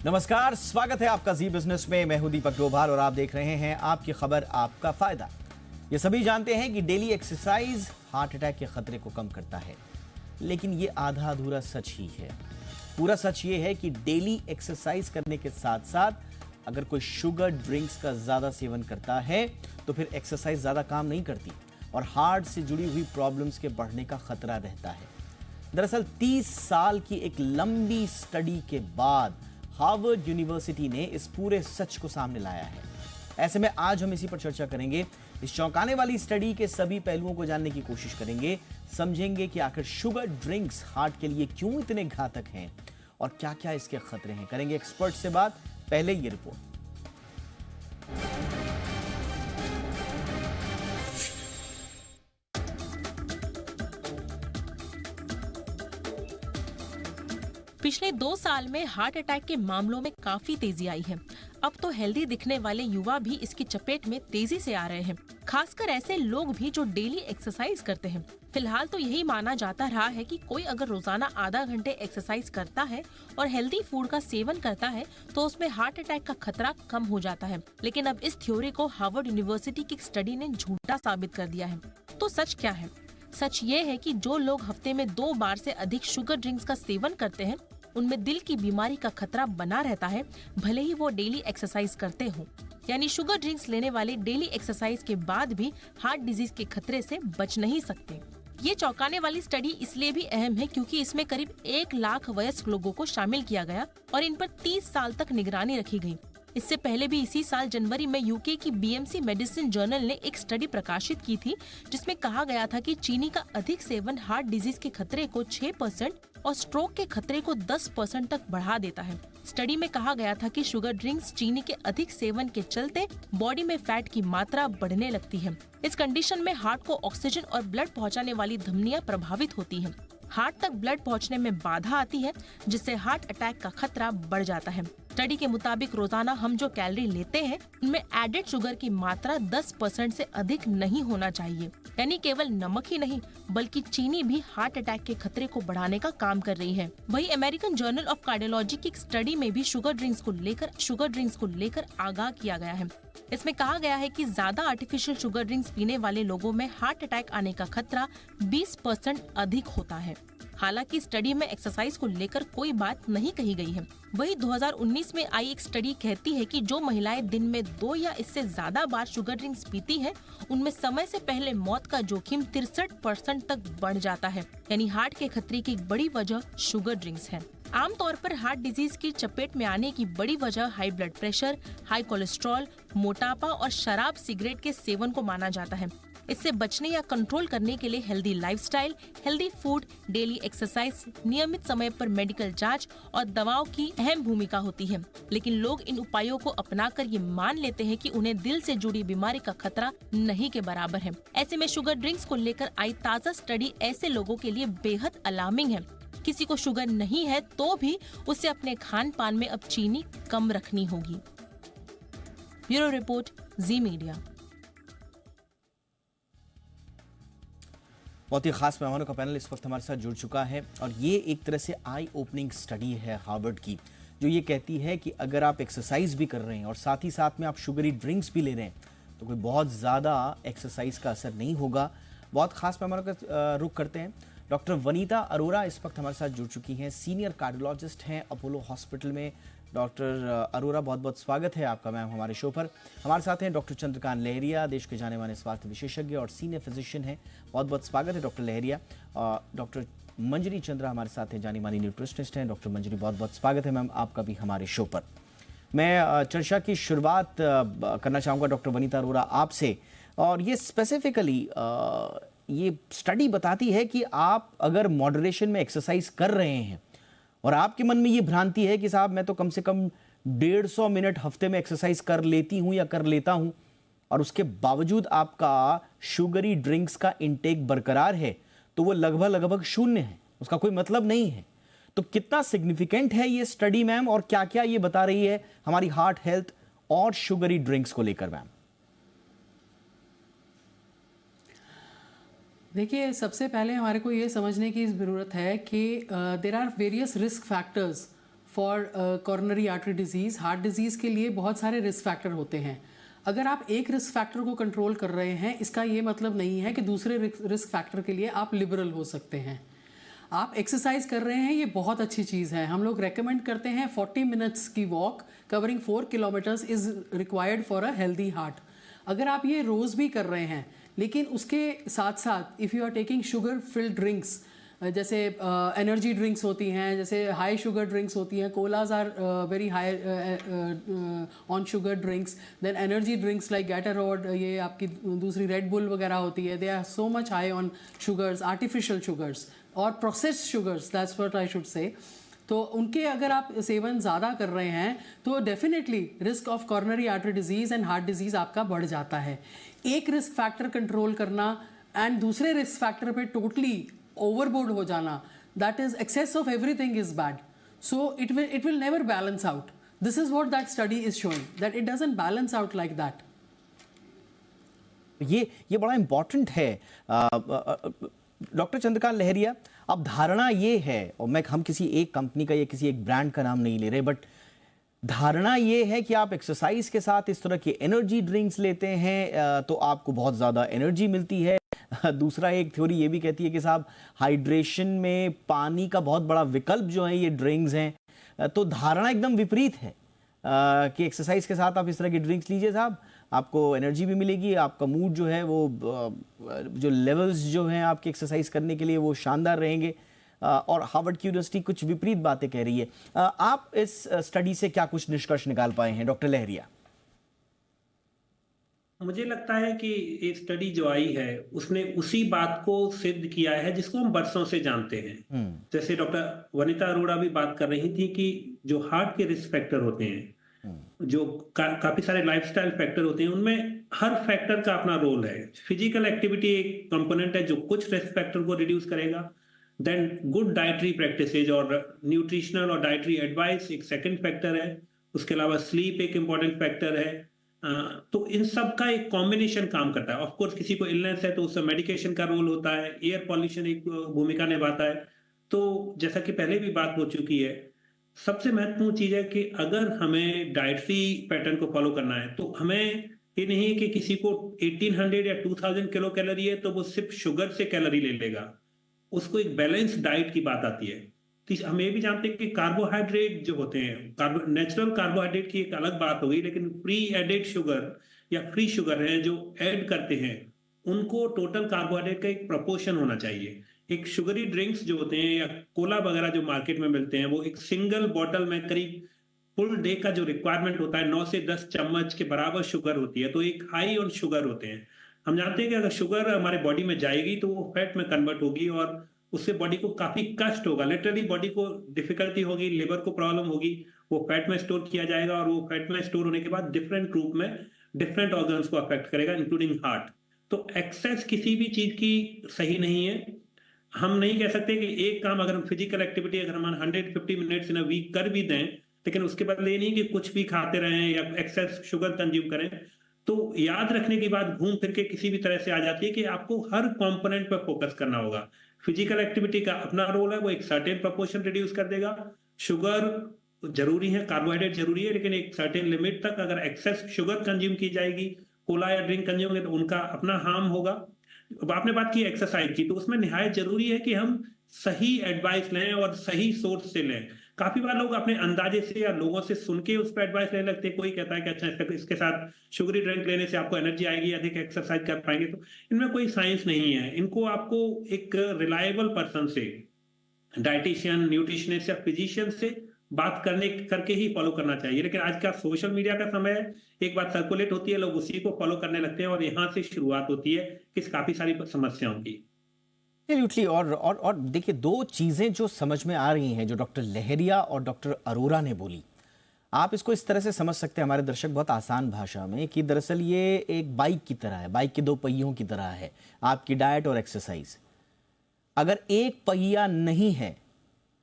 नमस्कार, स्वागत है आपका जी बिजनेस में। मैं हूं दीपक डोभाल और आप देख रहे हैं आपकी खबर आपका फायदा। ये सभी जानते हैं कि डेली एक्सरसाइज हार्ट अटैक के खतरे को कम करता है, लेकिन ये आधा अधूरा सच ही है। पूरा सच ये है कि डेली एक्सरसाइज करने के साथ साथ अगर कोई शुगर ड्रिंक्स का ज्यादा सेवन करता है तो फिर एक्सरसाइज ज्यादा काम नहीं करती और हार्ट से जुड़ी हुई प्रॉब्लम्स के बढ़ने का खतरा रहता है। दरअसल 30 साल की एक लंबी स्टडी के बाद हार्वर्ड यूनिवर्सिटी ने इस पूरे सच को सामने लाया है। ऐसे में आज हम इसी पर चर्चा करेंगे। इस चौंकाने वाली स्टडी के सभी पहलुओं को जानने की कोशिश करेंगे, समझेंगे कि आखिर शुगर ड्रिंक्स हार्ट के लिए क्यों इतने घातक हैं और क्या क्या इसके खतरे हैं। करेंगे एक्सपर्ट से बात, पहले ये रिपोर्ट। पिछले 2 साल में हार्ट अटैक के मामलों में काफी तेजी आई है। अब तो हेल्दी दिखने वाले युवा भी इसकी चपेट में तेजी से आ रहे हैं, खासकर ऐसे लोग भी जो डेली एक्सरसाइज करते हैं। फिलहाल तो यही माना जाता रहा है कि कोई अगर रोजाना आधा घंटे एक्सरसाइज करता है और हेल्दी फूड का सेवन करता है तो उसमें हार्ट अटैक का खतरा कम हो जाता है। लेकिन अब इस थ्योरी को हार्वर्ड यूनिवर्सिटी की स्टडी ने झूठा साबित कर दिया है। तो सच क्या है? सच ये है कि जो लोग हफ्ते में 2 बार से अधिक शुगर ड्रिंक्स का सेवन करते हैं उनमें दिल की बीमारी का खतरा बना रहता है, भले ही वो डेली एक्सरसाइज करते हों। यानी शुगर ड्रिंक्स लेने वाले डेली एक्सरसाइज के बाद भी हार्ट डिजीज के खतरे से बच नहीं सकते। ये चौंकाने वाली स्टडी इसलिए भी अहम है क्योंकि इसमें करीब 1 लाख वयस्क लोगों को शामिल किया गया और इन पर 30 साल तक निगरानी रखी गई। इससे पहले भी इसी साल जनवरी में यूके की बीएमसी मेडिसिन जर्नल ने एक स्टडी प्रकाशित की थी जिसमें कहा गया था कि चीनी का अधिक सेवन हार्ट डिजीज के खतरे को 6% और स्ट्रोक के खतरे को 10% तक बढ़ा देता है। स्टडी में कहा गया था कि शुगर ड्रिंक्स चीनी के अधिक सेवन के चलते बॉडी में फैट की मात्रा बढ़ने लगती है। इस कंडीशन में हार्ट को ऑक्सीजन और ब्लड पहुंचाने वाली धमनियां प्रभावित होती हैं। हार्ट तक ब्लड पहुंचने में बाधा आती है जिससे हार्ट अटैक का खतरा बढ़ जाता है। स्टडी के मुताबिक रोजाना हम जो कैलोरी लेते हैं उनमें एडेड शुगर की मात्रा 10% से अधिक नहीं होना चाहिए। यानी केवल नमक ही नहीं बल्कि चीनी भी हार्ट अटैक के खतरे को बढ़ाने का काम कर रही है। वही अमेरिकन जर्नल ऑफ कार्डियोलॉजी की एक स्टडी में भी शुगर ड्रिंक्स को लेकर आगाह किया गया है। इसमें कहा गया है कि ज्यादा आर्टिफिशियल शुगर ड्रिंक्स पीने वाले लोगों में हार्ट अटैक आने का खतरा 20% अधिक होता है। हालांकि स्टडी में एक्सरसाइज को लेकर कोई बात नहीं कही गई है। वही 2019 में आई एक स्टडी कहती है कि जो महिलाएं दिन में 2 या इससे ज्यादा बार शुगर ड्रिंक्स पीती हैं, उनमें समय से पहले मौत का जोखिम 63% तक बढ़ जाता है। यानी हार्ट के खतरे की एक बड़ी वजह शुगर ड्रिंक्स है। आमतौर पर हार्ट डिजीज की चपेट में आने की बड़ी वजह high blood pressure, high cholesterol, मोटापा और शराब सिगरेट के सेवन को माना जाता है। इससे बचने या कंट्रोल करने के लिए healthy lifestyle, healthy food, daily exercise, नियमित समय पर मेडिकल जांच और दवाओं की अहम भूमिका होती है। लेकिन लोग इन उपायों को अपनाकर ये मान लेते हैं कि उन्हें दिल से जुड़ी बीमारी का खतरा नहीं के बराबर है। ऐसे में शुगर ड्रिंक्स को लेकर आई ताज़ा स्टडी ऐसे लोगों के लिए बेहद अलार्मिंग है। किसी को शुगर नहीं है तो भी उसे अपने खान पान में अब चीनी कम रखनी होगी। ब्यूरो रिपोर्ट, जी मीडिया। बहुत ही खास मेहमानों का पैनल इस वक्त हमारे साथ जुड़ चुका है और ये एक तरह से आई ओपनिंग स्टडी है हार्वर्ड की, जो ये कहती है कि अगर आप एक्सरसाइज भी कर रहे हैं और साथ ही साथ में आप शुगरी ड्रिंक्स भी ले रहे हैं तो कोई बहुत ज़्यादा एक्सरसाइज का असर नहीं होगा। बहुत खास मेहमानों का रुख करते हैं। डॉक्टर वनीता अरोरा इस वक्त हमारे साथ जुड़ चुकी हैं, सीनियर कार्डियोलॉजिस्ट हैं अपोलो हॉस्पिटल में। डॉक्टर अरोरा, बहुत बहुत स्वागत है आपका मैम हमारे शो पर। हमारे साथ हैं डॉक्टर चंद्रकांत लहरिया, देश के जाने माने स्वास्थ्य विशेषज्ञ और सीनियर फिजिशियन हैं। बहुत बहुत स्वागत है डॉक्टर लहरिया। डॉक्टर मंजरी चंद्रा हमारे साथ हैं, जानी मानी न्यूट्रिशनिस्ट हैं। डॉक्टर मंजरी, बहुत बहुत स्वागत है मैम आपका भी हमारे शो पर। मैं चर्चा की शुरुआत करना चाहूँगा डॉक्टर वनीता अरोरा आपसे, और ये स्पेसिफिकली ये स्टडी बताती है कि आप अगर मॉडरेशन में एक्सरसाइज कर रहे हैं और आपके मन में ये भ्रांति है कि साहब मैं तो कम से कम 150 मिनट हफ्ते में एक्सरसाइज कर लेती हूँ या कर लेता हूँ, और उसके बावजूद आपका शुगरी ड्रिंक्स का इंटेक बरकरार है, तो वो लगभग शून्य है, उसका कोई मतलब नहीं है। तो कितना सिग्निफिकेंट है ये स्टडी मैम, और क्या क्या ये बता रही है हमारी हार्ट हेल्थ और शुगरी ड्रिंक्स को लेकर मैम? देखिए, सबसे पहले हमारे को ये समझने की ज़रूरत है कि there are various risk factors for coronary artery disease, heart disease के लिए बहुत सारे रिस्क फैक्टर होते हैं। अगर आप एक रिस्क फैक्टर को कंट्रोल कर रहे हैं, इसका ये मतलब नहीं है कि दूसरे रिस्क फैक्टर के लिए आप लिबरल हो सकते हैं। आप एक्सरसाइज कर रहे हैं, ये बहुत अच्छी चीज़ है। हम लोग रेकमेंड करते हैं 40 मिनट्स की walk covering 4 kilometres is required for a healthy heart. अगर आप ये रोज़ भी कर रहे हैं, लेकिन उसके साथ साथ if you are taking sugar filled drinks, जैसे एनर्जी ड्रिंक्स होती हैं, जैसे हाई शुगर ड्रिंक्स होती हैं, colas are very high on sugar drinks, then energy drinks like Gatorade, ये आपकी दूसरी रेड बुल वगैरह होती है, they are so much high on sugars, artificial sugars और processed sugars, that's what I should say. तो उनके अगर आप सेवन ज़्यादा कर रहे हैं तो definitely risk of coronary artery disease and heart disease आपका बढ़ जाता है। एक रिस्क फैक्टर कंट्रोल करना एंड दूसरे रिस्क फैक्टर पे टोटली ओवरबोर्ड हो जाना, that is excess of everything is bad, so it will never balance out. This is what that study is showing, that it doesn't balance out like that. ये बड़ा important है doctor Chandrakant लहरिया। अब धारणा ये है, और हम किसी एक कंपनी का या किसी एक ब्रांड का नाम नहीं ले रहे, बट धारणा ये है कि आप एक्सरसाइज के साथ इस तरह के एनर्जी ड्रिंक्स लेते हैं तो आपको बहुत ज़्यादा एनर्जी मिलती है। दूसरा एक थ्योरी ये भी कहती है कि साहब हाइड्रेशन में पानी का बहुत बड़ा विकल्प जो है ये ड्रिंक्स हैं। तो धारणा एकदम विपरीत है कि एक्सरसाइज के साथ आप इस तरह की ड्रिंक्स लीजिए साहब, आपको एनर्जी भी मिलेगी, आपका मूड जो है वो जो लेवल्स जो हैं आपके एक्सरसाइज करने के लिए वो शानदार रहेंगे। और हार्वर्ड की यूनिवर्सिटी कुछ विपरीत बातें कह रही है। आप इस स्टडी से क्या कुछ निष्कर्ष निकाल पाए हैं डॉक्टर लहरिया? मुझे लगता है कि ये स्टडी जो आई है उसने उसी बात को सिद्ध किया है जिसको हम बरसों से जानते हैं। जैसे डॉक्टर वनिता अरोड़ा भी बात कर रही थी कि जो हार्ट के रिस्क फैक्टर होते हैं, जो काफी सारे लाइफस्टाइल फैक्टर होते हैं, उनमें हर फैक्टर का अपना रोल है। फिजिकल एक्टिविटी एक कंपोनेंट है जो कुछ रिस्क फैक्टर को रिड्यूस करेगा। देन गुड डाइटरी प्रैक्टिसेज और न्यूट्रिशनल और डाइटरी एडवाइस एक सेकंड फैक्टर है। उसके अलावा स्लीप एक इंपॉर्टेंट फैक्टर है। तो इन सब का एक कॉम्बिनेशन काम करता है। ऑफ कोर्स किसी को इलनेस है तो उसमें मेडिकेशन का रोल होता है, एयर पॉल्यूशन एक भूमिका निभाता है। तो जैसा कि पहले भी बात हो चुकी है, सबसे महत्वपूर्ण चीज है कि अगर हमें डाइटरी पैटर्न को फॉलो करना है तो हमें ये नहीं है कि किसी को 1800 या 2000 किलो कैलोरी है तो वो सिर्फ शुगर से कैलोरी ले लेगा। उसको एक बैलेंस डाइट की बात आती है। तो हम ये भी जानते हैं कि कार्बोहाइड्रेट जो होते हैं, नेचुरल कार्बोहाइड्रेट की एक अलग बात होगी, लेकिन प्री एडेड शुगर या फ्री शुगर है जो ऐड करते हैं, उनको टोटल कार्बोहाइड्रेट का एक प्रोपोर्शन होना चाहिए। एक शुगरी ड्रिंक्स जो होते हैं या कोला वगैरह जो मार्केट में मिलते हैं, वो एक सिंगल बॉटल में करीब फुल डे का जो रिक्वायरमेंट होता है 9 से 10 चम्मच के बराबर शुगर होती है। तो एक हाई ऑन शुगर होते हैं। हम जानते हैं कि अगर शुगर हमारे बॉडी में जाएगी तो वो फैट में कन्वर्ट होगी और उससे बॉडी को काफी कष्ट होगा, लिटरली बॉडी को डिफिकल्टी होगी, लिवर को प्रॉब्लम होगी, वो फैट में स्टोर किया जाएगा और वो फैट में स्टोर होने के बाद डिफरेंट रूप में डिफरेंट ऑर्गन्स को अफेक्ट करेगा इंक्लूडिंग हार्ट। तो एक्सेस किसी भी चीज की सही नहीं है। हम नहीं कह सकते कि एक काम अगर हम फिजिकल एक्टिविटी अगर हम 150 मिनट्स इन अ वीक कर भी दें, लेकिन उसके बदले ये नहीं कि कुछ भी खाते रहें या एक्सेस शुगर कंज्यूम करें। तो याद रखने की बात घूम फिर के किसी भी तरह से आ जाती है कि आपको हर कंपोनेंट पर फोकस करना होगा। फिजिकल एक्टिविटी का अपना रोल है, वो एक सर्टेन प्रोपोर्शन रिड्यूस कर देगा। शुगर जरूरी है, कार्बोहाइड्रेट जरूरी है, लेकिन एक सर्टेन लिमिट तक। अगर एक्सेस शुगर कंज्यूम की जाएगी, कोला या ड्रिंक कंज्यूम होंगे, तो उनका अपना हार्म होगा। अब आपने बात की एक्सरसाइज की, तो उसमें निहायत जरूरी है कि हम सही एडवाइस लें और सही सोर्स से लें। काफी बार लोग अपने अंदाजे से या लोगों से सुन के उस पर एडवाइस लेने लगते हैं। कोई कहता है कि अच्छा इसके साथ शुगरी ड्रिंक लेने से आपको एनर्जी आएगी, अधिक एक्सरसाइज कर पाएंगे। तो इनमें कोई साइंस नहीं है। इनको आपको एक रिलायबल पर्सन से, डाइटिशियन, न्यूट्रिशनिस्ट या फिजिशियन से बात करके ही फॉलो करना चाहिए। लेकिन आज का सोशल मीडिया का समय है, एक बात सर्कुलेट होती है, लोग उसी को फॉलो करने लगते हैं और यहाँ से शुरुआत होती है किस काफी सारी समस्याओं की। एब्सोल्युटली। और देखिए, दो चीजें जो समझ में आ रही हैं जो डॉक्टर लहरिया और डॉक्टर अरोरा ने बोली, आप इसको इस तरह से समझ सकते हैं हमारे दर्शक बहुत आसान भाषा में कि दरअसल ये एक बाइक की तरह है, बाइक के दो पहियों की तरह है, आपकी डाइट और एक्सरसाइज। अगर एक पहिया नहीं है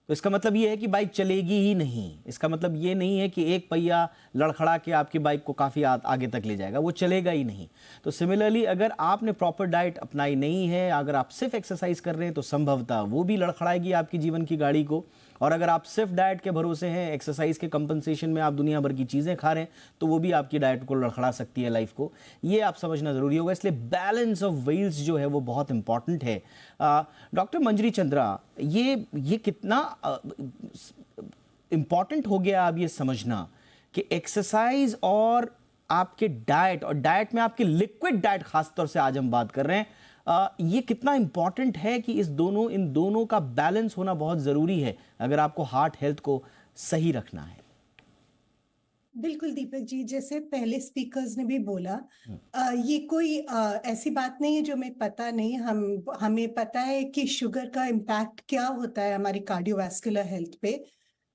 तो इसका मतलब ये है कि बाइक चलेगी ही नहीं। इसका मतलब ये नहीं है कि एक पहिया लड़खड़ा के आपकी बाइक को काफ़ी आगे तक ले जाएगा, वो चलेगा ही नहीं। तो सिमिलरली अगर आपने प्रॉपर डाइट अपनाई नहीं है, अगर आप सिर्फ एक्सरसाइज कर रहे हैं, तो संभवतः वो भी लड़खड़ाएगी आपकी जीवन की गाड़ी को और अगर आप सिर्फ डाइट के भरोसे हैं, एक्सरसाइज के कंपनसेशन में आप दुनिया भर की चीज़ें खा रहे हैं, तो वो भी आपकी डाइट को लड़खड़ा सकती है, लाइफ को। ये आप समझना ज़रूरी होगा। इसलिए बैलेंस ऑफ व्हील्स जो है वो बहुत इंपॉर्टेंट है। डॉक्टर मंजरी चंद्रा, ये कितना इंपॉर्टेंट हो गया अब ये समझना कि एक्सरसाइज और आपके डाइट, और डाइट में आपकी लिक्विड डाइट खासतौर से आज हम बात कर रहे हैं, ये कितना इंपॉर्टेंट है कि इन दोनों का बैलेंस होना बहुत जरूरी है अगर आपको हार्ट हेल्थ को सही रखना है। बिल्कुल दीपक जी, जैसे पहले स्पीकर्स ने भी बोला, ये कोई ऐसी बात नहीं है जो हमें पता नहीं। हमें पता है कि शुगर का इम्पैक्ट क्या होता है हमारी कार्डियोवैस्कुलर हेल्थ पे।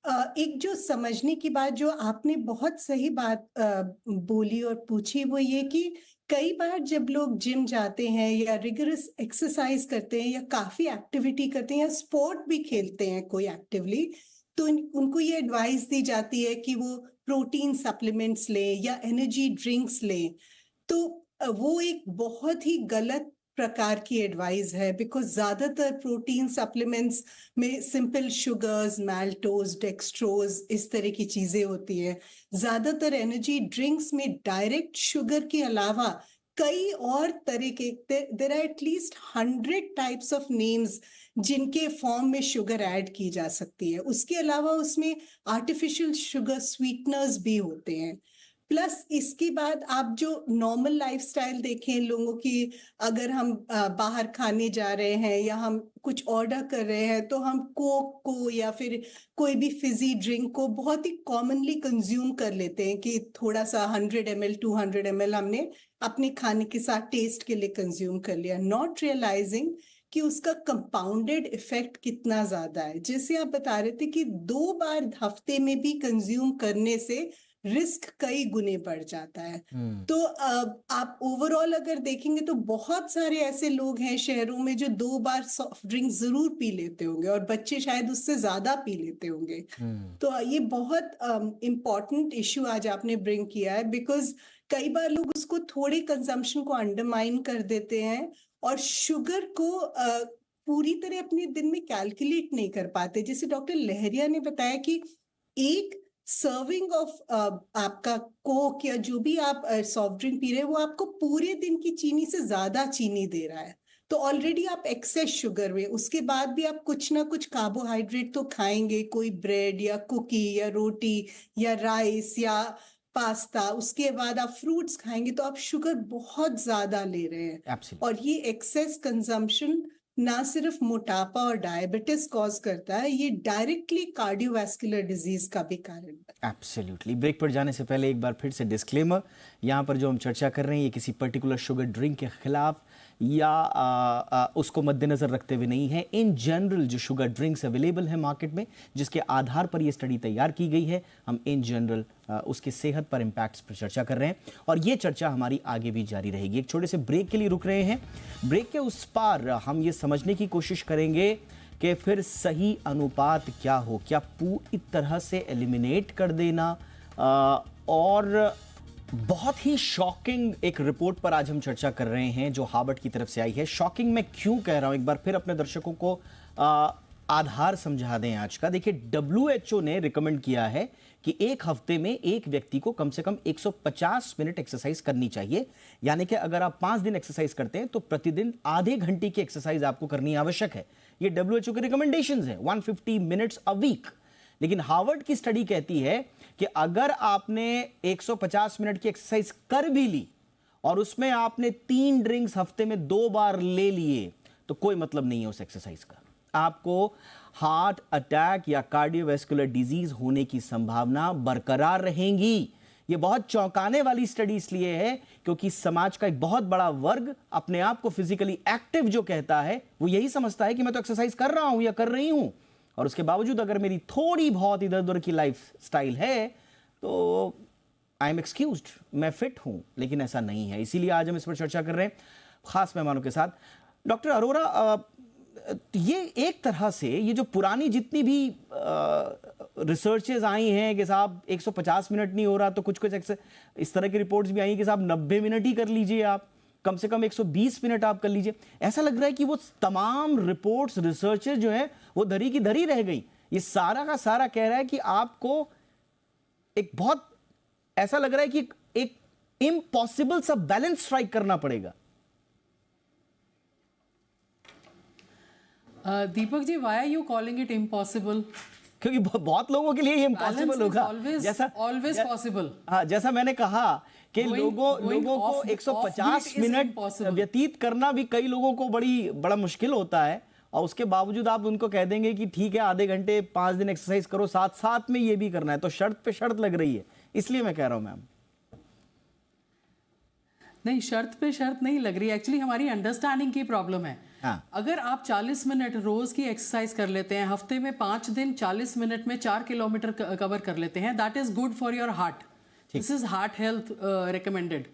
एक जो समझने की बात, जो आपने बहुत सही बात बोली और पूछी, वो ये कि कई बार जब लोग जिम जाते हैं या रिगरस एक्सरसाइज करते हैं या काफी एक्टिविटी करते हैं या स्पोर्ट भी खेलते हैं कोई एक्टिवली, तो उनको ये एडवाइस दी जाती है कि वो प्रोटीन सप्लीमेंट्स ले या एनर्जी ड्रिंक्स ले। तो वो एक बहुत ही गलत प्रकार की एडवाइस है, बिकॉज ज्यादातर प्रोटीन सप्लीमेंट्स में सिंपल शुगर्स, मैल्टोज, डेक्सट्रोज, इस तरह की चीजें होती है। ज्यादातर एनर्जी ड्रिंक्स में डायरेक्ट शुगर के अलावा कई और तरह के, there are at least 100 types of names जिनके फॉर्म में शुगर ऐड की जा सकती है। उसके अलावा उसमें आर्टिफिशियल शुगर स्वीटनर्स भी होते हैं। प्लस इसके बाद आप जो नॉर्मल लाइफस्टाइल देखें लोगों की, अगर हम बाहर खाने जा रहे हैं या हम कुछ ऑर्डर कर रहे हैं, तो हम कोक को या फिर कोई भी फिजी ड्रिंक को बहुत ही कॉमनली कंज्यूम कर लेते हैं कि थोड़ा सा 100 ml 200 ml हमने अपने खाने के साथ टेस्ट के लिए कंज्यूम कर लिया, नॉट रियलाइजिंग कि उसका कंपाउंडेड इफेक्ट कितना ज्यादा है। जैसे आप बता रहे थे कि 2 बार हफ्ते में भी कंज्यूम करने से रिस्क कई गुने बढ़ जाता है। तो आप ओवरऑल अगर देखेंगे तो बहुत सारे ऐसे लोग हैं शहरों में जो 2 बार सॉफ्ट ड्रिंक जरूर पी लेते होंगे, और बच्चे शायद उससे ज्यादा पी लेते होंगे। तो ये बहुत इम्पोर्टेंट इश्यू आज आपने ब्रिंग किया है, बिकॉज कई बार लोग उसको थोड़े कंजम्पशन को अंडरमाइन कर देते हैं और शुगर को पूरी तरह अपने दिन में कैलकुलेट नहीं कर पाते। जैसे डॉक्टर लहरिया ने बताया कि एक सर्विंग ऑफ आपका कोक या जो भी आप सॉफ्ट ड्रिंक पी रहे हैं, वो आपको पूरे दिन की चीनी से ज्यादा चीनी दे रहा है। तो ऑलरेडी आप एक्सेस शुगर में, उसके बाद भी आप कुछ ना कुछ कार्बोहाइड्रेट तो खाएंगे, कोई ब्रेड या कुकी या रोटी या राइस या पास्ता, उसके बाद आप फ्रूट्स खाएंगे, तो आप शुगर बहुत ज्यादा ले रहे हैं। Absolutely. और ये एक्सेस कंजम्पशन ना सिर्फ मोटापा और डायबिटीज कॉज करता है, ये डायरेक्टली कार्डियोवैस्कुलर डिजीज का भी कारण है। एब्सोल्युटली। ब्रेक पर जाने से पहले एक बार फिर से डिस्क्लेमर, यहाँ पर जो हम चर्चा कर रहे हैं ये किसी पर्टिकुलर शुगर ड्रिंक के खिलाफ या उसको मद्देनजर रखते हुए नहीं है। इन जनरल जो शुगर ड्रिंक्स अवेलेबल है मार्केट में, जिसके आधार पर ये स्टडी तैयार की गई है, हम इन जनरल उसके सेहत पर इम्पैक्ट्स पर चर्चा कर रहे हैं और ये चर्चा हमारी आगे भी जारी रहेगी। एक छोटे से ब्रेक के लिए रुक रहे हैं। ब्रेक के उस पार हम ये समझने की कोशिश करेंगे कि फिर सही अनुपात क्या हो, क्या पूरी तरह से एलिमिनेट कर देना, और बहुत ही शॉकिंग एक रिपोर्ट पर आज हम चर्चा कर रहे हैं जो हार्वर्ड की तरफ से आई है। शॉकिंग मैं क्यों कह रहा हूं, एक बार फिर अपने दर्शकों को आधार समझा दें आज का। देखिए, WHO ने रिकमेंड किया है कि एक हफ्ते में एक व्यक्ति को कम से कम 150 मिनट एक्सरसाइज करनी चाहिए। यानी कि अगर आप 5 दिन एक्सरसाइज करते हैं तो प्रतिदिन आधे घंटे की एक्सरसाइज आपको करनी आवश्यक है। ये WHO के रिकमेंडेशंस हैं, 150 मिनट्स अ वीक। लेकिन हार्वर्ड की स्टडी कहती है कि अगर आपने 150 मिनट की एक्सरसाइज कर भी ली और उसमें आपने 3 ड्रिंक्स हफ्ते में 2 बार ले लिए, तो कोई मतलब नहीं है उस एक्सरसाइज का। आपको हार्ट अटैक या कार्डियोवैस्कुलर डिजीज होने की संभावना बरकरार रहेगी। यह बहुत चौंकाने वाली स्टडी इसलिए है क्योंकि समाज का एक बहुत बड़ा वर्ग अपने आप को फिजिकली एक्टिव जो कहता है, वो यही समझता है कि मैं तो एक्सरसाइज कर रहा हूं या कर रही हूं, और उसके बावजूद अगर मेरी थोड़ी बहुत इधर उधर की लाइफ स्टाइल है तो आई एम एक्सक्यूज्ड, मैं फिट हूं। लेकिन ऐसा नहीं है। इसीलिए आज हम इस पर चर्चा कर रहे हैं खास मेहमानों के साथ। डॉक्टर अरोरा, ये एक तरह से ये जो पुरानी जितनी भी रिसर्चेज आई हैं कि साहब 150 मिनट नहीं हो रहा, तो कुछ इस तरह की रिपोर्ट्स भी आई कि साहब 90 मिनट ही कर लीजिए, आप कम से कम 120 मिनट आप कर लीजिए। ऐसा लग रहा है कि वो तमाम रिपोर्ट्स, रिसर्चेज जो है वो धरी की धरी रह गई। ये सारा का सारा कह रहा है कि आपको एक बहुत ऐसा लग रहा है कि एक इम्पॉसिबल सा बैलेंस स्ट्राइक करना पड़ेगा। Deepak ji, why are you calling it impossible? क्योंकि बहुत लोगों के लिए ये इम्पॉसिबल होगा। Always possible. हाँ, जैसा मैंने कहा कि लोगों को 150 मिनट व्यतीत करना भी कई लोगों को बड़ा मुश्किल होता है, और उसके बावजूद आप उनको कह देंगे कि ठीक है आधे घंटे 5 दिन एक्सरसाइज करो, साथ साथ में ये भी करना है, तो शर्त पे शर्त लग रही है। इसलिए मैं कह रहा हूं मैम। नहीं, शर्त पे शर्त नहीं लग रही, एक्चुअली हमारी अंडरस्टैंडिंग की प्रॉब्लम है। हाँ। अगर आप 40 मिनट रोज की एक्सरसाइज कर लेते हैं, हफ्ते में 5 दिन 40 मिनट में 4 किलोमीटर कवर कर लेते हैं, that is good for your heart. This is heart health recommended.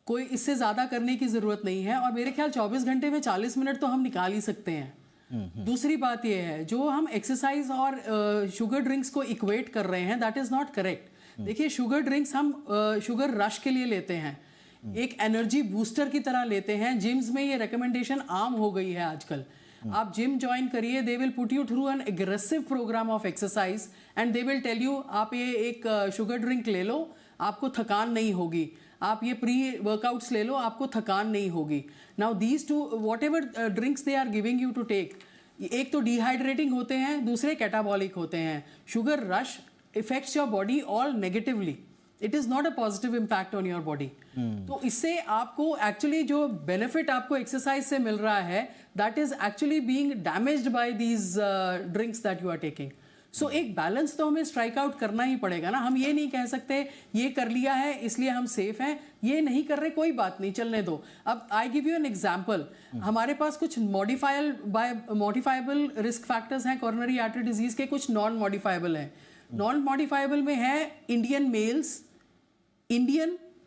कोई इससे ज्यादा करने की जरूरत नहीं है, और मेरे ख्याल 24 घंटे में 40 मिनट तो हम निकाल ही सकते हैं। दूसरी बात यह है, जो हम एक्सरसाइज और शुगर ड्रिंक्स को इक्वेट कर रहे हैं, दैट इज नॉट करेक्ट। देखिए, शुगर ड्रिंक्स हम शुगर रश के लिए लेते हैं, एक एनर्जी बूस्टर की तरह लेते हैं। जिम्स में ये रिकमेंडेशन आम हो गई है आजकल। आप जिम ज्वाइन करिए, they will put you through an aggressive programme of exercise and they will tell you आप ये एक शुगर ड्रिंक ले लो, आपको थकान नहीं होगी। आप ये प्री वर्कआउट्स ले लो, आपको थकान नहीं होगी। Now these two whatever drinks they are giving you to take, एक तो डिहाइड्रेटिंग होते हैं, दूसरे कैटाबॉलिक होते हैं। Sugar rush affects your body all negatively, it is not a positive impact on your body. तो इससे आपको एक्चुअली जो बेनिफिट आपको एक्सरसाइज से मिल रहा है, that is actually being damaged by these drinks that you are taking. So एक बैलेंस तो हमें स्ट्राइक आउट करना ही पड़ेगा ना। हम ये नहीं कह सकते ये कर लिया है इसलिए हम सेफ हैं, ये नहीं कर रहे कोई बात नहीं, चलने दो। अब I give you an example, हमारे पास कुछ मॉडिफाइबल रिस्क फैक्टर्स हैं कोरोनरी आर्टरी डिजीज के, कुछ नॉन मॉडिफाइबल हैं। नॉन मॉडिफाइबल में है Indian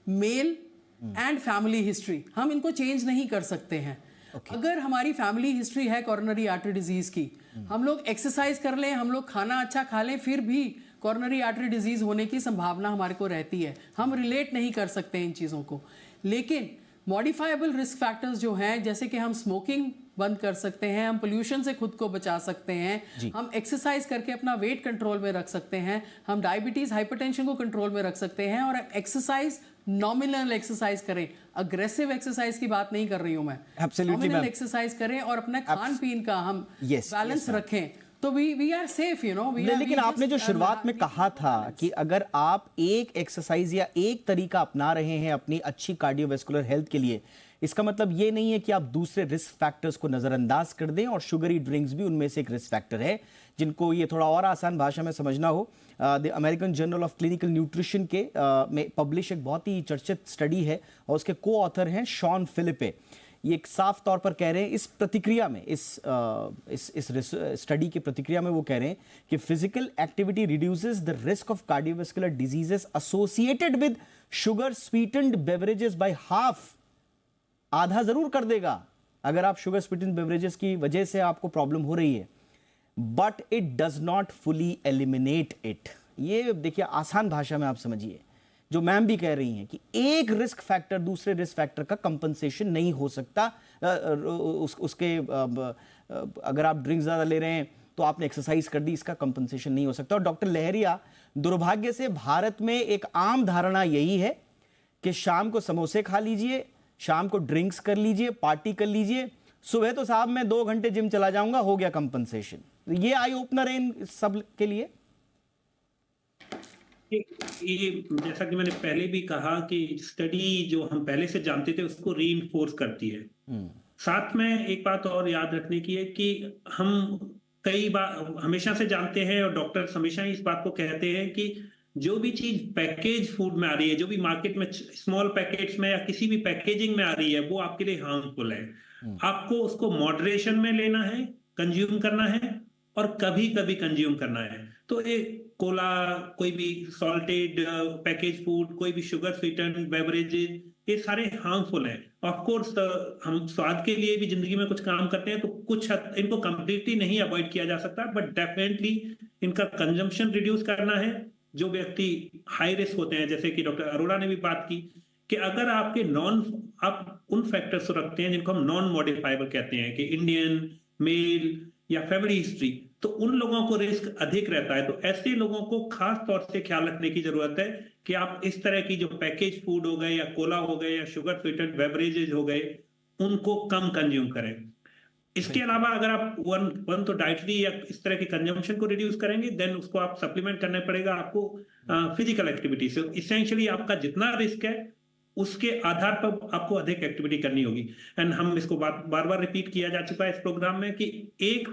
male and family history. हम इनको चेंज नहीं कर सकते हैं। अगर हमारी फैमिली हिस्ट्री है कोरोनरी आर्टरी डिजीज की, हम लोग एक्सरसाइज कर लें, हम लोग खाना अच्छा खा लें, फिर भी कोरोनरी आर्टरी डिजीज होने की संभावना हमारे को रहती है। हम रिलेट नहीं कर सकते इन चीज़ों को। लेकिन मॉडिफाइबल रिस्क फैक्टर्स जो हैं, जैसे कि हम स्मोकिंग बंद कर सकते हैं, हम पोल्यूशन से खुद को बचा सकते हैं, हम एक्सरसाइज करके अपना वेट कंट्रोल में रख सकते हैं, हम डायबिटीज हाइपरटेंशन को कंट्रोल में रख सकते हैं, और एक्सरसाइज नॉमिनल एक्सरसाइज करें। अग्रेसिव एक्सरसाइज की बात नहीं कर रही हूं मैं, नॉमिनल एक्सरसाइज करें और अपना खान पीन का हम बैलेंस रखें, तो we are safe, you know. लेकिन आपने जो शुरुआत में कहा था कि अगर आप एक एक्सरसाइज या एक तरीका अपना रहे हैं अपनी अच्छी कार्डियोवैस्कुलर हेल्थ के लिए, इसका मतलब ये नहीं है कि आप दूसरे रिस्क फैक्टर्स को नजरअंदाज कर दें, और शुगरी ड्रिंक्स भी उनमें से एक रिस्क फैक्टर है। जिनको ये थोड़ा और आसान भाषा में समझना हो, the American journal of clinical nutrition के में पब्लिश एक बहुत ही चर्चित स्टडी है, और उसके को ऑथर हैं शॉन फिलिपे। ये एक साफ तौर पर कह रहे हैं इस प्रतिक्रिया में, इस स्टडी की प्रतिक्रिया में वो कह रहे हैं कि physical activity reduces the risk of cardiovascular diseases associated with sugar sweetened beverages by half. आधा जरूर कर देगा अगर आप शुगर स्वीटेंड बेवरेजेस की वजह से आपको प्रॉब्लम हो रही है, but it does not fully eliminate it. ये देखिए आसान भाषा में आप समझिए, जो मैम भी कह रही हैं कि एक रिस्क फैक्टर दूसरे रिस्क फैक्टर का कंपनसेशन नहीं हो सकता। उसके अगर आप ड्रिंक्स ज्यादा ले रहे हैं तो आपने एक्सरसाइज कर दी, इसका कंपनसेशन नहीं हो सकता। और डॉक्टर लहरिया, दुर्भाग्य से भारत में एक आम धारणा यही है कि शाम को समोसे खा लीजिए, शाम को ड्रिंक्स कर लीजिए, पार्टी कर लीजिए, सुबह तो साहब मैं 2 घंटे जिम चला जाऊंगा, हो गया कंपनसेशन। ये आई ओपनर है इन सब के लिए। ये जैसा कि मैंने पहले भी कहा कि स्टडी जो हम पहले से जानते थे उसको रीइंफोर्स करती है। साथ में एक बात और याद रखने की है कि हम कई बार हमेशा से जानते हैं, और डॉक्टर्स हमेशा ही इस बात को कहते हैं कि जो भी चीज पैकेज फूड में आ रही है, जो भी मार्केट में स्मॉल पैकेट्स में या किसी भी पैकेजिंग में आ रही है, वो आपके लिए हार्मफुल है। आपको उसको मॉडरेशन में लेना है, कंज्यूम करना है, और कभी कभी कंज्यूम करना है। तो एक कोला, कोई भी सॉल्टेड पैकेज फूड, कोई भी शुगर स्वीटेंड बेवरेजेस, ये सारे हार्मफुल हैं। ऑफ कोर्स हम स्वाद के लिए भी जिंदगी में कुछ काम करते हैं, तो कुछ इनको कंप्लीटली नहीं अवॉइड किया जा सकता, बट डेफिनेटली इनका कंजम्पशन रिड्यूस करना है। जो व्यक्ति हाई रिस्क होते हैं, जैसे कि डॉक्टर अरोड़ा ने भी बात की कि अगर आपके आप उन फैक्टर्स को रखते हैं जिनको हम नॉन मॉडिफाइबल कहते हैं, कि इंडियन, मेल या फैमिली हिस्ट्री, तो उन लोगों को रिस्क अधिक रहता है। तो ऐसे लोगों को खास तौर से ख्याल रखने की जरूरत है कि आप इस तरह की जो पैकेज फूड हो गए या कोला हो गए या शुगर स्वीटेड बेवरेजेज हो गए, उनको कम कंज्यूम करें। इसके अलावा अगर आप वन तो डाइटरी या इस तरह के कंजम्पशन को रिड्यूस करेंगे, देन उसको आप सप्लीमेंट करना पड़ेगा आपको फिजिकल एक्टिविटी से। इसेंशियली आपका जितना रिस्क है उसके आधार पर आपको अधिक एक्टिविटी करनी होगी। एंड हम इसको बार बार रिपीट किया जा चुका है इस प्रोग्राम में कि एक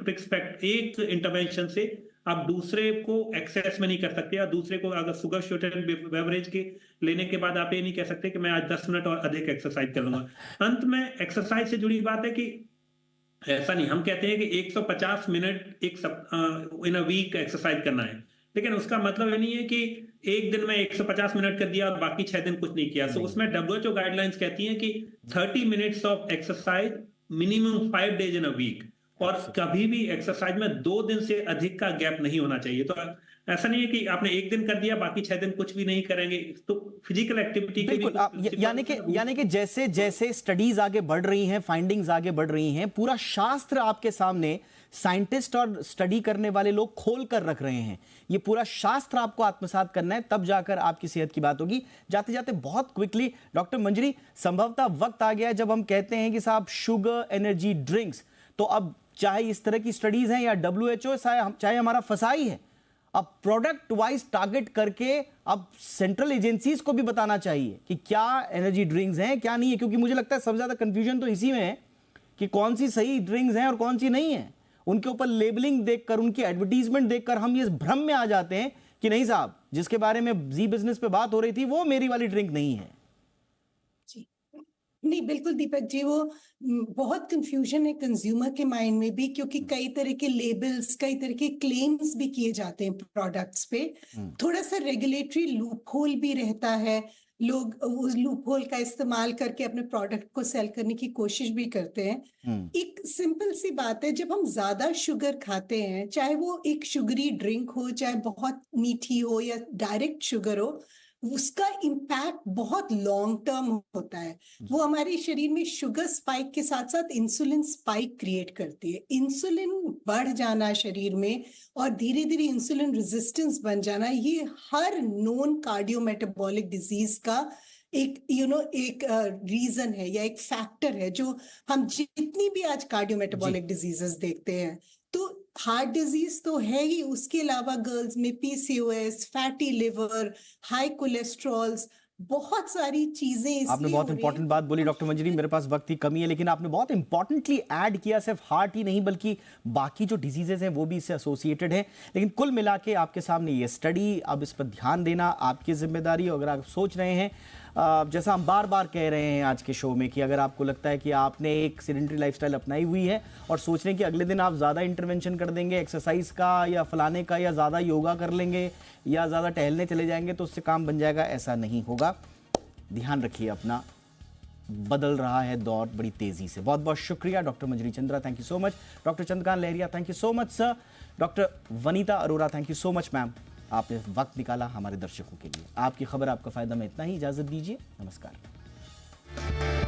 इंटरवेंशन से आप दूसरे को एक्सेस में नहीं कर सकते, या दूसरे को अगर शुगर स्वीटेड बेवरेज के लेने के बाद आप ये नहीं कह सकते कि मैं आज 10 मिनट और अधिक एक्सरसाइज कर लूंगा। अंत में एक्सरसाइज से जुड़ी बात है कि ऐसा नहीं, हम कहते हैं कि 150 minute in a week exercise करना है, लेकिन उसका मतलब ये नहीं है कि एक दिन में 150 मिनट कर दिया और बाकी 6 दिन कुछ नहीं किया। तो उसमें WHO गाइडलाइंस कहती हैं कि 30 minutes of exercise minimum 5 days in a week, और कभी भी एक्सरसाइज में 2 दिन से अधिक का गैप नहीं होना चाहिए। तो ऐसा नहीं है कि आपने एक दिन कर दिया बाकी 6 दिन कुछ भी नहीं करेंगे। तो फिजिकल एक्टिविटी के लिए यानी कि जैसे जैसे स्टडीज आगे बढ़ रही हैं, फाइंडिंग्स आगे बढ़ रही हैं, पूरा शास्त्र आपके सामने साइंटिस्ट और स्टडी करने वाले लोग खोल कर रख रहे हैं। ये पूरा शास्त्र आपको आत्मसात करना है, तब जाकर आपकी सेहत की बात होगी। जाते जाते बहुत क्विकली डॉक्टर मंजरी, संभवतः वक्त आ गया है जब हम कहते हैं कि साहब शुगर एनर्जी ड्रिंक्स, तो अब चाहे इस तरह की स्टडीज हैं या WHO चाहे हमारा फसाई है, अब प्रोडक्ट वाइज टारगेट करके अब सेंट्रल एजेंसीज को भी बताना चाहिए कि क्या एनर्जी ड्रिंक्स हैं क्या नहीं है, क्योंकि मुझे लगता है सबसे ज्यादा कंफ्यूजन तो इसी में है कि कौन सी सही ड्रिंक्स हैं और कौन सी नहीं है। उनके ऊपर लेबलिंग देखकर, उनकी एडवर्टीजमेंट देखकर हम ये भ्रम में आ जाते हैं कि नहीं साहब, जिसके बारे में जी बिजनेस पे बात हो रही थी वो मेरी वाली ड्रिंक नहीं है। जी नहीं, बिल्कुल दीपक जी, वो बहुत कंफ्यूजन है कंज्यूमर के माइंड में भी, क्योंकि कई तरह के लेबल्स, कई तरह के क्लेम्स भी किए जाते हैं प्रोडक्ट्स पे। थोड़ा सा रेगुलेटरी लूपहोल भी रहता है, लोग उस लूपहोल का इस्तेमाल करके अपने प्रोडक्ट को सेल करने की कोशिश भी करते हैं। एक सिंपल सी बात है, जब हम ज्यादा शुगर खाते हैं, चाहे वो एक शुगरी ड्रिंक हो, चाहे बहुत मीठी हो या डायरेक्ट शुगर हो, उसका इम्पैक्ट बहुत लॉन्ग टर्म होता है। वो हमारे शरीर में शुगर स्पाइक के साथ साथ इंसुलिन स्पाइक क्रिएट करती है। इंसुलिन बढ़ जाना शरीर में और धीरे धीरे इंसुलिन रेजिस्टेंस बन जाना, ये हर नोन कार्डियोमेटाबॉलिक डिजीज का एक एक रीजन है या एक फैक्टर है, जो हम जितनी भी आज कार्डियोमेटाबॉलिक डिजीजेस देखते हैं। तो हार्ट डिजीज तो है ही, उसके अलावा गर्ल्स में PCOS, fatty liver, high cholesterols, बहुत सारी चीजें। आपने बहुत इंपॉर्टेंट बात बोली डॉक्टर मंजरी, मेरे पास वक्त की कमी है, लेकिन आपने बहुत इंपॉर्टेंटली ऐड किया, सिर्फ हार्ट ही नहीं बल्कि बाकी जो डिजीजेज हैं वो भी इससे एसोसिएटेड हैं। लेकिन कुल मिला के आपके सामने ये स्टडी, अब इस पर ध्यान देना आपकी जिम्मेदारी। अगर आप सोच रहे हैं, जैसा हम बार बार कह रहे हैं आज के शो में, कि अगर आपको लगता है कि आपने एक सेडेंटरी लाइफस्टाइल अपनाई हुई है और सोच रहे हैं कि अगले दिन आप ज़्यादा इंटरवेंशन कर देंगे एक्सरसाइज का या फलाने का, या ज़्यादा योगा कर लेंगे या ज़्यादा टहलने चले जाएंगे तो उससे काम बन जाएगा, ऐसा नहीं होगा। ध्यान रखिए अपना, बदल रहा है दौर बड़ी तेज़ी से। बहुत बहुत शुक्रिया doctor Manjari Chandra, thank you so much. Doctor Chandrakant Lahariya, thank you so much sir. Doctor Vanita Arora, thank you so much ma'am, आपने वक्त निकाला हमारे दर्शकों के लिए। आपकी खबर आपका फायदा में इतना ही, इजाजत दीजिए, नमस्कार।